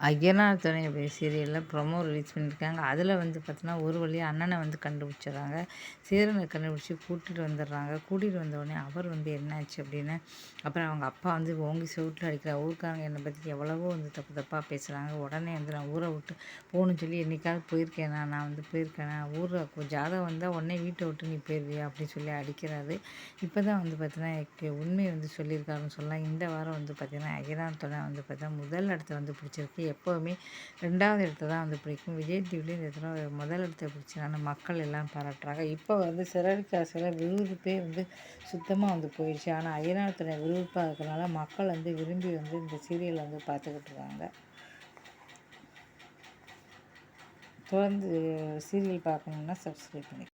ஐயனார் துணை அப்படி சீரியலில் ப்ரொமோ ரிலீஸ் பண்ணியிருக்காங்க. அதில் வந்து பார்த்தீங்கன்னா, ஒரு வழியா அண்ணனை வந்து கண்டுபிடிச்சிடுறாங்க. சேரனை கண்டுபிடிச்சி கூட்டிட்டு வந்துடுறாங்க. கூட்டிட்டு வந்தோடனே அவர் வந்து என்னாச்சு அப்படின்னு, அப்புறம் அவங்க அப்பா வந்து ஓங்கி செவுட்டில் அடிக்கிறார். ஊருக்காரங்க என்னை பற்றி எவ்வளவோ வந்து தப்பு தப்பாக பேசுகிறாங்க. உடனே வந்து நான் ஊரை விட்டு போகணும்னு சொல்லி என்னைக்காவது போயிருக்கேனா, நான் வந்து போயிருக்கேனா, ஊரில் ஜாதகம் வந்தால் உடனே வீட்டை விட்டு நீ போயிடுவியா அப்படின்னு சொல்லி அடிக்கிறாரு. இப்போ தான் வந்து பார்த்தீங்கன்னா, உண்மையை வந்து சொல்லியிருக்காருன்னு சொல்லலாம். இந்த வாரம் வந்து பார்த்தீங்கன்னா, ஐயனார் துணை வந்து பார்த்தீங்கன்னா முதல் இடத்த வந்து பிடிச்சிருக்கு. எப்போவுமே 2வது இடத்த தான் வந்து பிடிக்கும். விஜய் டிவிலேயும் இந்த தடவை முதல் இடத்த பிடிச்சனால மக்கள் எல்லாம் பாராட்டுறாங்க. இப்போ வந்து சிறகடிக்க விறுவிறுப்பே வந்து சுத்தமாக வந்து போயிடுச்சு. ஆனால் ஐயனார் துணை விறுவிறுப்பாக இருக்கிறனால மக்கள் வந்து விரும்பி வந்து இந்த சீரியலை வந்து பார்த்துக்கிட்டு இருக்காங்க. தொடர்ந்து சீரியல் பார்க்கணுன்னா சப்ஸ்கிரைப் பண்ணி